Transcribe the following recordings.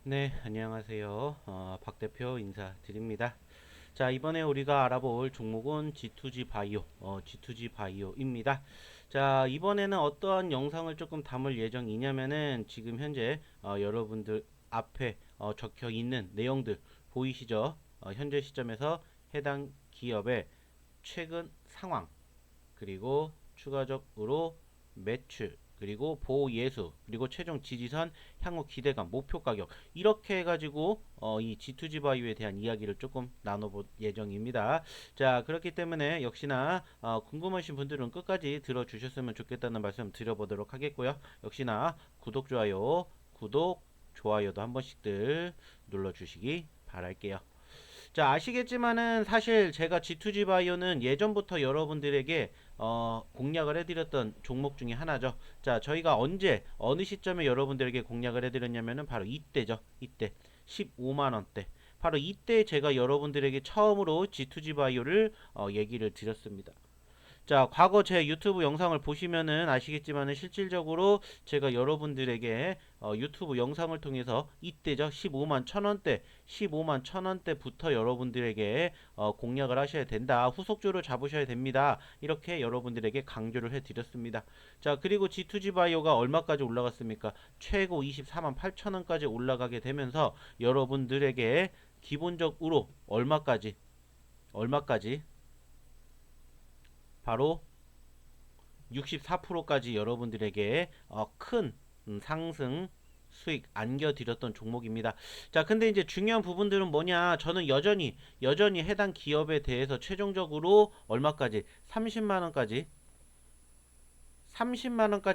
네, 안녕하세요. 박 대표 인사드립니다. 자, 이번에 우리가 알아볼 종목은 G2G 바이오, G2G 바이오입니다. 자, 이번에는 어떠한 영상을 조금 담을 예정이냐면은 지금 현재 여러분들 앞에 적혀 있는 내용들 보이시죠? 현재 시점에서 해당 기업의 최근 상황, 그리고 추가적으로 매출, 그리고 보예수, 그리고 최종 지지선, 향후 기대감, 목표 가격, 이렇게 해가지고 이 G2G 바이오에 대한 이야기를 조금 나눠볼 예정입니다. 자, 그렇기 때문에 역시나 궁금하신 분들은 끝까지 들어주셨으면 좋겠다는 말씀 드려보도록 하겠고요. 역시나 구독, 좋아요도 한 번씩들 눌러주시기 바랄게요. 자, 아시겠지만은 사실 제가 G2G 바이오는 예전부터 여러분들에게 공략을 해드렸던 종목 중에 하나죠. 자, 저희가 언제 어느 시점에 여러분들에게 공략을 해드렸냐면은 바로 이때죠. 이때 15만원대. 바로 이때 제가 여러분들에게 처음으로 G2G 바이오를 얘기를 드렸습니다. 자, 과거 제 유튜브 영상을 보시면은 아시겠지만은 실질적으로 제가 여러분들에게 유튜브 영상을 통해서 이때죠. 15만 천원대, 15만 천원대부터 여러분들에게 공략을 하셔야 된다. 후속주를 잡으셔야 됩니다. 이렇게 여러분들에게 강조를 해드렸습니다. 자, 그리고 G2G 바이오가 얼마까지 올라갔습니까? 최고 24만 8천원까지 올라가게 되면서 여러분들에게 기본적으로 얼마까지 바로 64%까지 여러분들에게 큰 상승 수익 안겨드렸던 종목입니다. 자, 근데 이제 중요한 부분들은 뭐냐? 저는 여전히 해당 기업에 대해서 최종적으로 얼마까지? 30만원까지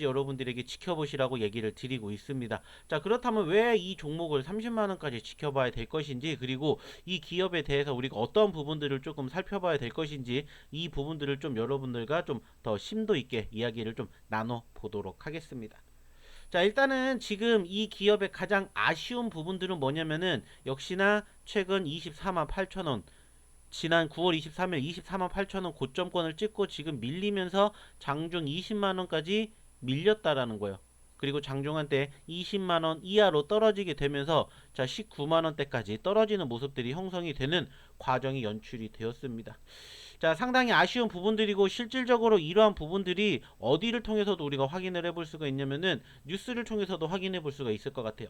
여러분들에게 지켜보시라고 얘기를 드리고 있습니다. 자, 그렇다면 왜 이 종목을 30만원까지 지켜봐야 될 것인지, 그리고 이 기업에 대해서 우리가 어떤 부분들을 조금 살펴봐야 될 것인지, 이 부분들을 좀 여러분들과 좀 더 심도 있게 이야기를 좀 나눠보도록 하겠습니다. 자, 일단은 지금 이 기업의 가장 아쉬운 부분들은 뭐냐면은 역시나 최근 24만 8천원, 지난 9월 23일 24만 8천원 고점권을 찍고 지금 밀리면서 장중 20만원까지 밀렸다라는 거예요. 그리고 장중한 때 20만원 이하로 떨어지게 되면서 자 19만원대까지 떨어지는 모습들이 형성이 되는 과정이 연출이 되었습니다. 자, 상당히 아쉬운 부분들이고 실질적으로 이러한 부분들이 어디를 통해서도 우리가 확인을 해볼 수가 있냐면은 뉴스를 통해서도 확인해 볼 수가 있을 것 같아요.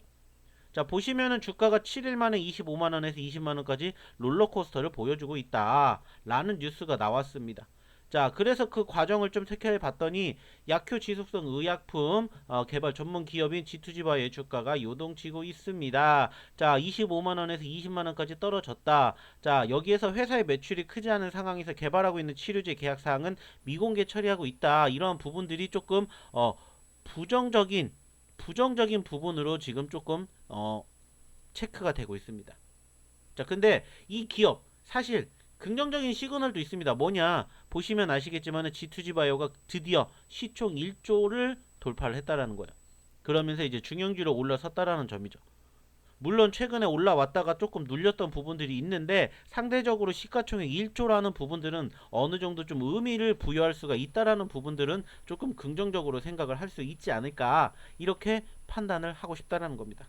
자, 보시면은 주가가 7일 만에 25만원에서 20만원까지 롤러코스터를 보여주고 있다 라는 뉴스가 나왔습니다. 자, 그래서 그 과정을 좀 체크해 봤더니 약효 지속성 의약품 개발 전문 기업인 G2G바이오의 주가가 요동치고 있습니다. 자, 25만원에서 20만원까지 떨어졌다. 자, 여기에서 회사의 매출이 크지 않은 상황에서 개발하고 있는 치료제 계약 사항은 미공개 처리하고 있다. 이러한 부분들이 조금 부정적인 부분으로 지금 조금 체크가 되고 있습니다. 자, 근데 이 기업 사실 긍정적인 시그널도 있습니다. 뭐냐? 보시면 아시겠지만 G2G 바이오가 드디어 시총 1조를 돌파를 했다라는 거예요. 그러면서 이제 중형주로 올라섰다라는 점이죠. 물론 최근에 올라왔다가 조금 눌렸던 부분들이 있는데 상대적으로 시가총액 1조라는 부분들은 어느 정도 좀 의미를 부여할 수가 있다라는 부분들은 조금 긍정적으로 생각을 할 수 있지 않을까 이렇게 판단을 하고 싶다라는 겁니다.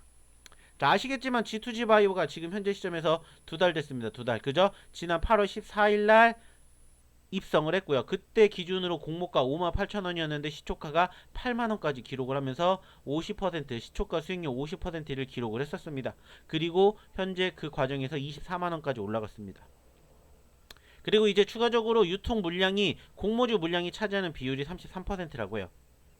자, 아시겠지만 G2G 바이오가 지금 현재 시점에서 2달 됐습니다. 2달. 그죠? 지난 8월 14일 날 입성을 했고요. 그때 기준으로 공모가 58,000원이었는데 시초가가 8만원까지 기록을 하면서 50% 시초가 수익률 50%를 기록을 했었습니다. 그리고 현재 그 과정에서 24만원까지 올라갔습니다. 그리고 이제 추가적으로 유통 물량이 공모주 물량이 차지하는 비율이 33%라고 해요.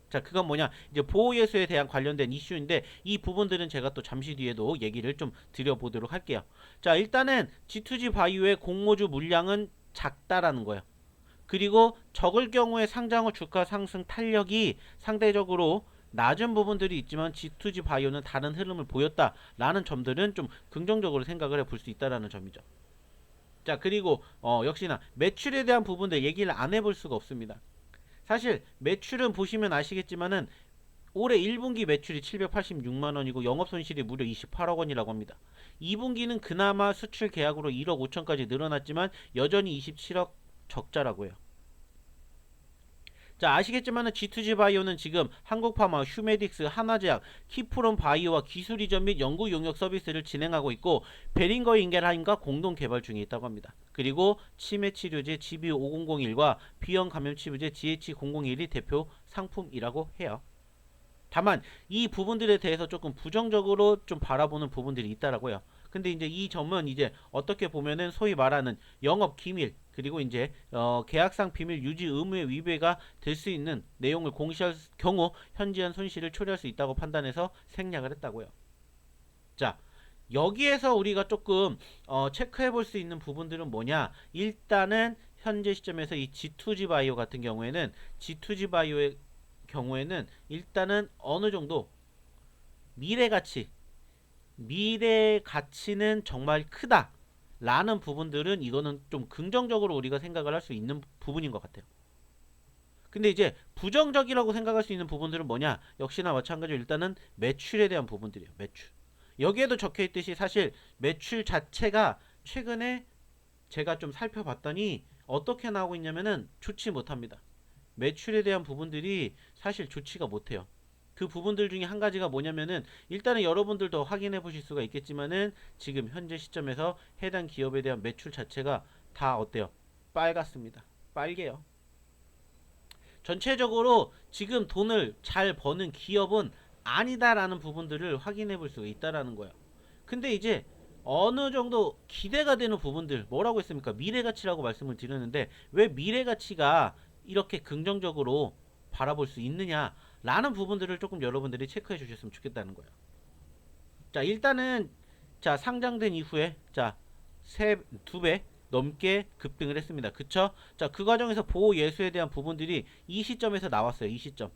자, 그건 뭐냐? 이제 보호예수에 대한 관련된 이슈인데 이 부분들은 제가 또 잠시 뒤에도 얘기를 좀 드려보도록 할게요. 자, 일단은 G2G 바이오의 공모주 물량은 작다라는 거예요. 그리고 적을 경우에 상장 후 주가 상승 탄력이 상대적으로 낮은 부분들이 있지만 G2G 바이오는 다른 흐름을 보였다라는 점들은 좀 긍정적으로 생각을 해볼 수 있다라는 점이죠. 자, 그리고 역시나 매출에 대한 부분들 얘기를 안 해볼 수가 없습니다. 사실 매출은 보시면 아시겠지만은 올해 1분기 매출이 786만원이고 영업손실이 무려 28억원이라고 합니다. 2분기는 그나마 수출 계약으로 1억 5천까지 늘어났지만 여전히 27억 적자라고 해요. 자, 아시겠지만은 G2G 바이오는 지금 한국파마, 휴메딕스, 하나제약, 키프롬 바이오와 기술 이전 및 연구 용역 서비스를 진행하고 있고 베링거 인겔하임과 공동 개발 중에 있다고 합니다. 그리고 치매 치료제 GB5001과 비형 감염 치료제 GH001이 대표 상품이라고 해요. 다만 이 부분들에 대해서 조금 부정적으로 좀 바라보는 부분들이 있다라고요. 근데 이제 이 점은 이제 어떻게 보면은 소위 말하는 영업 기밀 그리고 이제 계약상 비밀 유지 의무의 위배가 될 수 있는 내용을 공시할 경우 현지한 손실을 초래할 수 있다고 판단해서 생략을 했다고요. 자, 여기에서 우리가 조금 체크해 볼 수 있는 부분들은 뭐냐? 일단은 현재 시점에서 이 G2G 바이오 같은 경우에는 G2G 바이오의 경우에는 일단은 어느 정도 미래 가치, 미래 가치는 정말 크다 라는 부분들은 이거는 좀 긍정적으로 우리가 생각을 할 수 있는 부분인 것 같아요. 근데 이제 부정적이라고 생각할 수 있는 부분들은 뭐냐? 역시나 마찬가지로 일단은 매출에 대한 부분들이에요. 매출. 여기에도 적혀 있듯이 사실 매출 자체가 최근에 제가 좀 살펴봤더니 어떻게 나오고 있냐면은 좋지 못합니다. 매출에 대한 부분들이 사실 좋지가 못해요. 그 부분들 중에 한 가지가 뭐냐면은 일단은 여러분들도 확인해 보실 수가 있겠지만은 지금 현재 시점에서 해당 기업에 대한 매출 자체가 다 어때요? 빨갛습니다. 빨개요. 전체적으로 지금 돈을 잘 버는 기업은 아니다라는 부분들을 확인해 볼 수가 있다라는 거예요. 근데 이제 어느 정도 기대가 되는 부분들 뭐라고 했습니까? 미래가치라고 말씀을 드렸는데 왜 미래가치가 이렇게 긍정적으로 바라볼 수 있느냐라는 부분들을 조금 여러분들이 체크해 주셨으면 좋겠다는 거예요. 자, 일단은 자, 상장된 이후에 자, 두 배 넘게 급등을 했습니다. 그쵸? 자, 그 과정에서 보호 예수에 대한 부분들이 이 시점에서 나왔어요. 이 시점.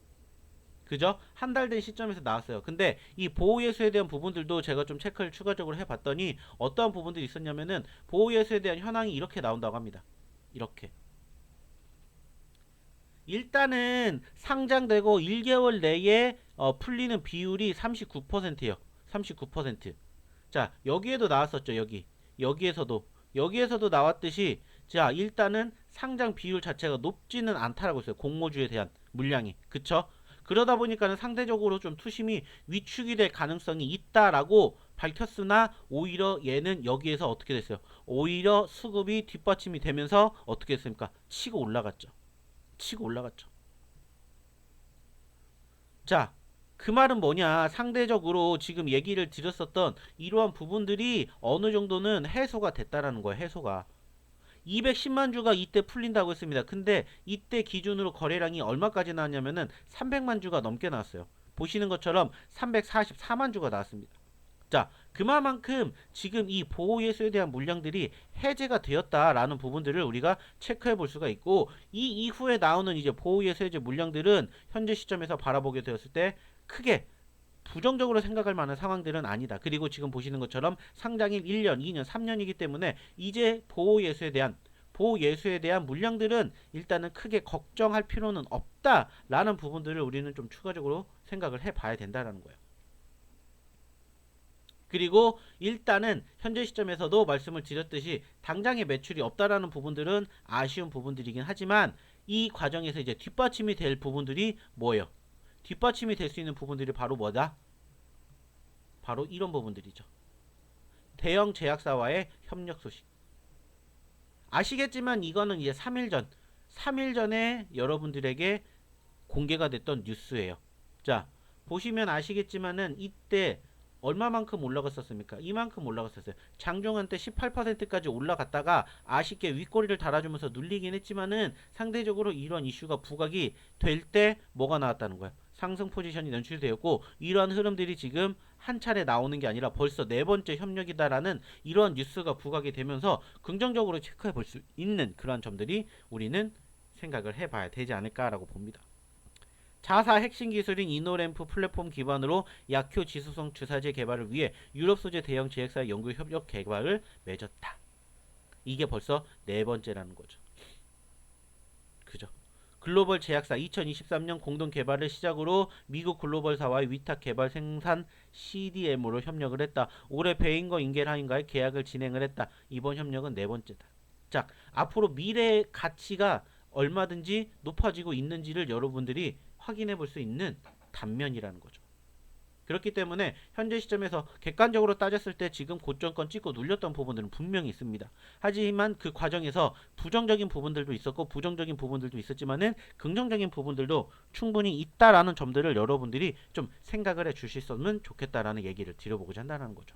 그죠? 한 달 된 시점에서 나왔어요. 근데 이 보호예수에 대한 부분들도 제가 좀 체크를 추가적으로 해봤더니 어떠한 부분들이 있었냐면은 보호예수에 대한 현황이 이렇게 나온다고 합니다. 이렇게. 일단은 상장되고 1개월 내에 풀리는 비율이 39%예요. 39%. 자, 여기에도 나왔었죠. 여기에서도 나왔듯이 자, 일단은 상장 비율 자체가 높지는 않다라고 했어요. 공모주에 대한 물량이. 그쵸? 그러다 보니까는 상대적으로 좀 투심이 위축이 될 가능성이 있다라고 밝혔으나 오히려 얘는 여기에서 어떻게 됐어요? 오히려 수급이 뒷받침이 되면서 어떻게 됐습니까? 치고 올라갔죠. 치고 올라갔죠. 자, 그 말은 뭐냐? 상대적으로 지금 얘기를 드렸었던 이러한 부분들이 어느 정도는 해소가 됐다라는 거예요. 해소가. 210만 주가 이때 풀린다고 했습니다. 근데 이때 기준으로 거래량이 얼마까지 나왔냐면은 300만 주가 넘게 나왔어요. 보시는 것처럼 344만 주가 나왔습니다. 자, 그만큼 지금 이 보호예수에 대한 물량들이 해제가 되었다라는 부분들을 우리가 체크해 볼 수가 있고 이 이후에 나오는 이제 보호예수 해제 물량들은 현재 시점에서 바라보게 되었을 때 크게 부정적으로 생각할 만한 상황들은 아니다. 그리고 지금 보시는 것처럼 상장일 1년, 2년, 3년이기 때문에 이제 보호예수에 대한 물량들은 일단은 크게 걱정할 필요는 없다라는 부분들을 우리는 좀 추가적으로 생각을 해봐야 된다는 거예요. 그리고 일단은 현재 시점에서도 말씀을 드렸듯이 당장의 매출이 없다라는 부분들은 아쉬운 부분들이긴 하지만 이 과정에서 이제 뒷받침이 될 부분들이 뭐예요? 뒷받침이 될 수 있는 부분들이 바로 뭐다? 바로 이런 부분들이죠. 대형 제약사와의 협력 소식. 아시겠지만 이거는 이제 3일 전에 여러분들에게 공개가 됐던 뉴스예요. 자, 보시면 아시겠지만은 이때 얼마만큼 올라갔었습니까? 이만큼 올라갔었어요. 장중한 때 18%까지 올라갔다가 아쉽게 윗꼬리를 달아주면서 눌리긴 했지만은 상대적으로 이런 이슈가 부각이 될 때 뭐가 나왔다는 거야? 상승 포지션이 연출되었고 이러한 흐름들이 지금 한 차례 나오는 게 아니라 벌써 네 번째 협력이다라는 이러한 뉴스가 부각이 되면서 긍정적으로 체크해 볼 수 있는 그러한 점들이 우리는 생각을 해봐야 되지 않을까라고 봅니다. 자사 핵심 기술인 이노램프 플랫폼 기반으로 약효 지수성 주사제 개발을 위해 유럽 소재 대형 제약사 연구 협력 개발을 맺었다. 이게 벌써 네 번째라는 거죠. 그죠? 글로벌 제약사 2023년 공동 개발을 시작으로 미국 글로벌사와의 위탁 개발 생산 CDM으로 협력을 했다. 올해 베인거 인겔하임과의 계약을 진행을 했다. 이번 협력은 네 번째다. 자, 앞으로 미래 가치가 얼마든지 높아지고 있는지를 여러분들이 확인해 볼 수 있는 단면이라는 거죠. 그렇기 때문에 현재 시점에서 객관적으로 따졌을 때 지금 고점권 찍고 눌렸던 부분들은 분명히 있습니다. 하지만 그 과정에서 부정적인 부분들도 있었고 부정적인 부분들도 있었지만은 긍정적인 부분들도 충분히 있다라는 점들을 여러분들이 좀 생각을 해 주셨으면 좋겠다라는 얘기를 드려보고자 한다는 거죠.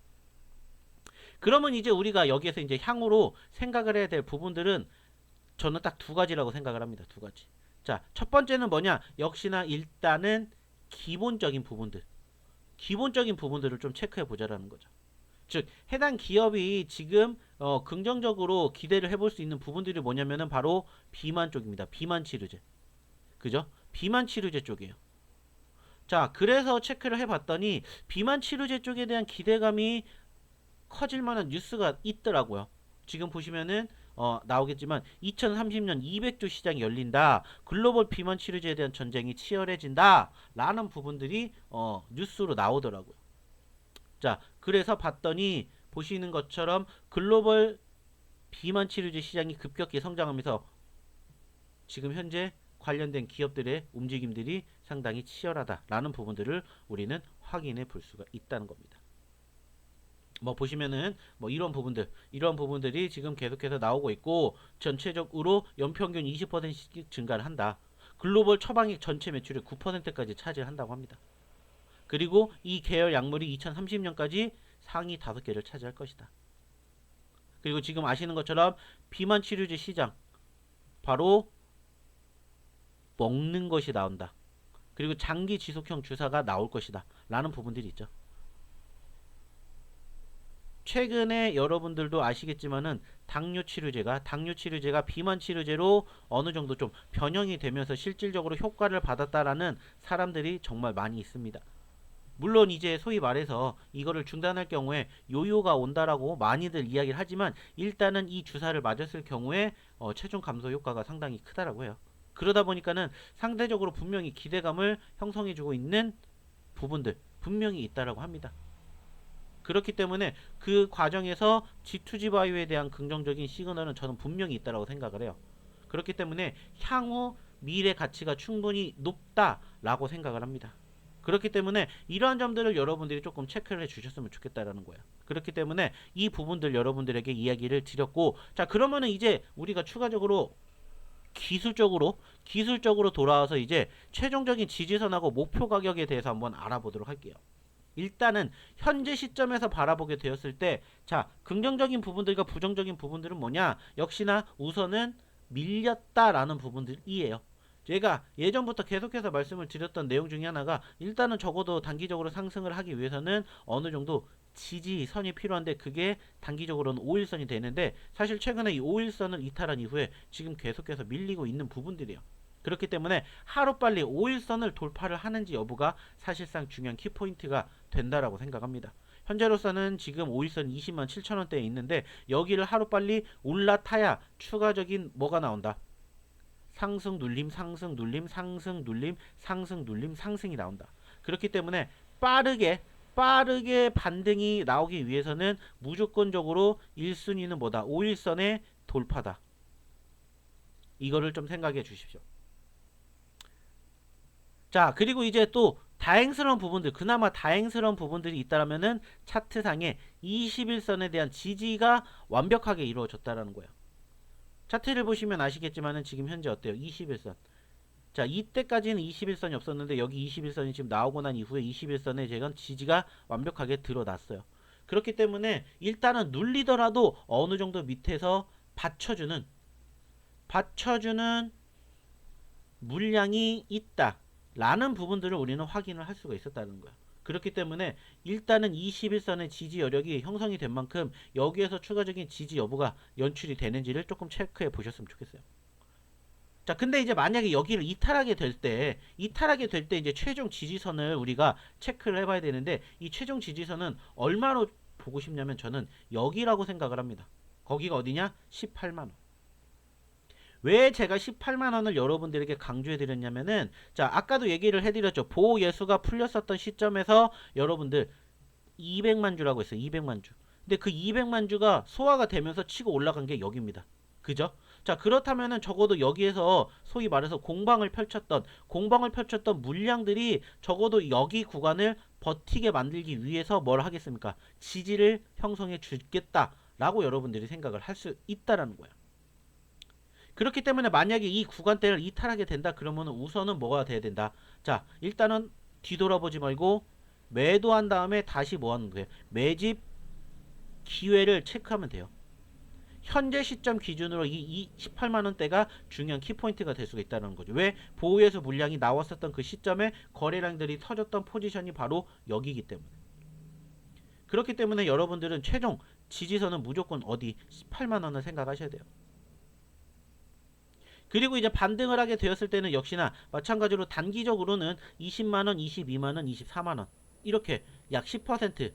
그러면 이제 우리가 여기에서 이제 향후로 생각을 해야 될 부분들은 저는 딱 두 가지라고 생각을 합니다. 두 가지. 자, 첫 번째는 뭐냐? 역시나 일단은 기본적인 부분들. 기본적인 부분들을 좀 체크해 보자라는 거죠. 즉 해당 기업이 지금 긍정적으로 기대를 해볼 수 있는 부분들이 뭐냐면은 바로 비만 쪽입니다. 비만 치료제. 그죠? 비만 치료제 쪽이에요. 자, 그래서 체크를 해봤더니 비만 치료제 쪽에 대한 기대감이 커질 만한 뉴스가 있더라고요. 지금 보시면은 나오겠지만 2030년 200조 시장이 열린다. 글로벌 비만 치료제에 대한 전쟁이 치열해진다. 라는 부분들이 뉴스로 나오더라고요. 자, 그래서 봤더니 보시는 것처럼 글로벌 비만 치료제 시장이 급격히 성장하면서 지금 현재 관련된 기업들의 움직임들이 상당히 치열하다라는 부분들을 우리는 확인해 볼 수가 있다는 겁니다. 뭐 보시면은 뭐 이런 부분들이 지금 계속해서 나오고 있고 전체적으로 연평균 20%씩 증가를 한다. 글로벌 처방액 전체 매출의 9%까지 차지한다고 합니다. 그리고 이 계열 약물이 2030년까지 상위 5개를 차지할 것이다. 그리고 지금 아시는 것처럼 비만 치료제 시장 바로 먹는 것이 나온다. 그리고 장기 지속형 주사가 나올 것이다. 라는 부분들이 있죠. 최근에 여러분들도 아시겠지만은 당뇨 치료제가 비만 치료제로 어느 정도 좀 변형이 되면서 실질적으로 효과를 받았다라는 사람들이 정말 많이 있습니다. 물론 이제 소위 말해서 이거를 중단할 경우에 요요가 온다라고 많이들 이야기를 하지만 일단은 이 주사를 맞았을 경우에 체중 감소 효과가 상당히 크다라고 해요. 그러다 보니까는 상대적으로 분명히 기대감을 형성해주고 있는 부분들 분명히 있다라고 합니다. 그렇기 때문에 그 과정에서 G2G 바이오에 대한 긍정적인 시그널은 저는 분명히 있다라고 생각을 해요. 그렇기 때문에 향후 미래 가치가 충분히 높다라고 생각을 합니다. 그렇기 때문에 이러한 점들을 여러분들이 조금 체크를 해 주셨으면 좋겠다라는 거예요. 그렇기 때문에 이 부분들 여러분들에게 이야기를 드렸고, 자, 그러면은 이제 우리가 추가적으로 기술적으로 돌아와서 이제 최종적인 지지선하고 목표 가격에 대해서 한번 알아보도록 할게요. 일단은 현재 시점에서 바라보게 되었을 때, 자, 긍정적인 부분들과 부정적인 부분들은 뭐냐? 역시나 우선은 밀렸다라는 부분들이에요. 제가 예전부터 계속해서 말씀을 드렸던 내용 중에 하나가 일단은 적어도 단기적으로 상승을 하기 위해서는 어느 정도 지지선이 필요한데 그게 단기적으로는 5일선이 되는데 사실 최근에 이 5일선을 이탈한 이후에 지금 계속해서 밀리고 있는 부분들이에요. 그렇기 때문에 하루빨리 5일선을 돌파를 하는지 여부가 사실상 중요한 키포인트가 된다라고 생각합니다. 현재로서는 지금 5일선 20만 7천원대에 있는데 여기를 하루빨리 올라타야 추가적인 뭐가 나온다. 상승 눌림 상승 눌림 상승 눌림 상승 눌림 상승이 나온다. 그렇기 때문에 빠르게 반등이 나오기 위해서는 무조건적으로 1순위는 뭐다? 5일선의 돌파다. 이거를 좀 생각해 주십시오. 자, 그리고 이제 또 다행스러운 부분들, 그나마 다행스러운 부분들이 있다면은 차트상에 21선에 대한 지지가 완벽하게 이루어졌다라는 거예요. 차트를 보시면 아시겠지만은 지금 현재 어때요? 21선. 자, 이때까지는 21선이 없었는데 여기 21선이 지금 나오고 난 이후에 21선에 제가 지지가 완벽하게 드러났어요. 그렇기 때문에 일단은 눌리더라도 어느 정도 밑에서 받쳐주는 물량이 있다 라는 부분들을 우리는 확인을 할 수가 있었다는 거야. 그렇기 때문에 일단은 21선의 지지 여력이 형성이 된 만큼 여기에서 추가적인 지지 여부가 연출이 되는지를 조금 체크해 보셨으면 좋겠어요. 자, 근데 이제 만약에 여기를 이탈하게 될 때 이제 최종 지지선을 우리가 체크를 해봐야 되는데 이 최종 지지선은 얼마로 보고 싶냐면 저는 여기라고 생각을 합니다. 거기가 어디냐? 18만원. 왜 제가 18만원을 여러분들에게 강조해 드렸냐면은 자, 아까도 얘기를 해드렸죠. 보호 예수가 풀렸었던 시점에서 여러분들 200만 주라고 했어요. 200만 주. 근데 그 200만 주가 소화가 되면서 치고 올라간 게 여기입니다. 그죠? 자, 그렇다면은 적어도 여기에서 소위 말해서 공방을 펼쳤던 물량들이 적어도 여기 구간을 버티게 만들기 위해서 뭘 하겠습니까? 지지를 형성해 주겠다라고 여러분들이 생각을 할 수 있다라는 거예요. 그렇기 때문에 만약에 이 구간대를 이탈하게 된다 그러면 우선은 뭐가 돼야 된다. 자, 일단은 뒤돌아보지 말고 매도한 다음에 다시 뭐 하는 거예요? 매집 기회를 체크하면 돼요. 현재 시점 기준으로 이 18만원대가 중요한 키포인트가 될 수가 있다는 거죠. 왜? 보유에서 물량이 나왔었던 그 시점에 거래량들이 터졌던 포지션이 바로 여기이기 때문에. 그렇기 때문에 여러분들은 최종 지지선은 무조건 어디? 18만원을 생각하셔야 돼요. 그리고 이제 반등을 하게 되었을 때는 역시나 마찬가지로 단기적으로는 20만원, 22만원, 24만원 이렇게 약 10%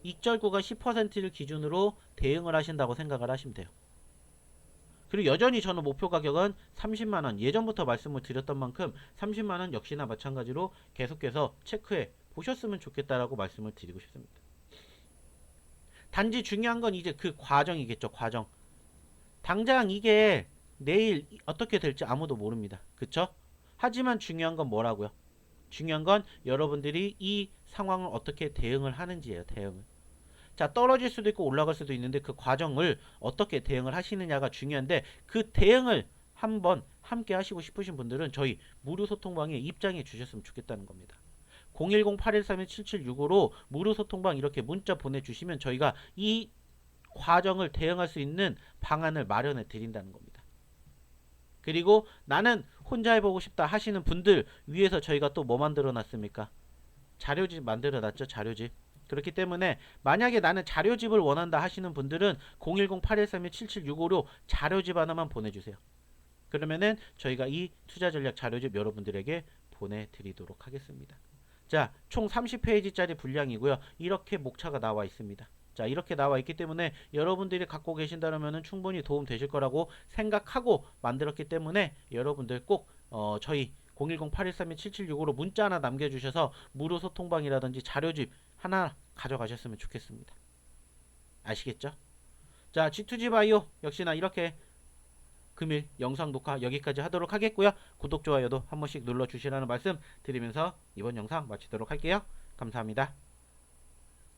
익절 구간 10%를 기준으로 대응을 하신다고 생각을 하시면 돼요. 그리고 여전히 저는 목표 가격은 30만원, 예전부터 말씀을 드렸던 만큼 30만원 역시나 마찬가지로 계속해서 체크해 보셨으면 좋겠다라고 말씀을 드리고 싶습니다. 단지 중요한 건 이제 그 과정이겠죠. 과정. 당장 이게 내일 어떻게 될지 아무도 모릅니다. 그쵸? 하지만 중요한 건 뭐라고요? 중요한 건 여러분들이 이 상황을 어떻게 대응을 하는지예요. 대응을. 자, 떨어질 수도 있고 올라갈 수도 있는데 그 과정을 어떻게 대응을 하시느냐가 중요한데, 그 대응을 한번 함께 하시고 싶으신 분들은 저희 무료 소통방에 입장해 주셨으면 좋겠다는 겁니다. 010-8131-7765로 무료 소통방 이렇게 문자 보내주시면 저희가 이 과정을 대응할 수 있는 방안을 마련해 드린다는 겁니다. 그리고 나는 혼자 해보고 싶다 하시는 분들 위해서 저희가 또 뭐 만들어 놨습니까? 자료집 만들어 놨죠. 자료집. 그렇기 때문에 만약에 나는 자료집을 원한다 하시는 분들은 010-8131-7765로 자료집 하나만 보내주세요. 그러면은 저희가 이 투자전략 자료집 여러분들에게 보내드리도록 하겠습니다. 자, 총 30페이지짜리 분량이고요. 이렇게 목차가 나와 있습니다. 자, 이렇게 나와 있기 때문에 여러분들이 갖고 계신다면 충분히 도움 되실 거라고 생각하고 만들었기 때문에 여러분들 꼭 저희 010-8131-7765로 문자 하나 남겨주셔서 무료 소통방이라든지 자료집 하나 가져가셨으면 좋겠습니다. 아시겠죠? 자, G2G바이오 역시나 이렇게 금일 영상 녹화 여기까지 하도록 하겠고요. 구독, 좋아요도 한 번씩 눌러주시라는 말씀 드리면서 이번 영상 마치도록 할게요. 감사합니다.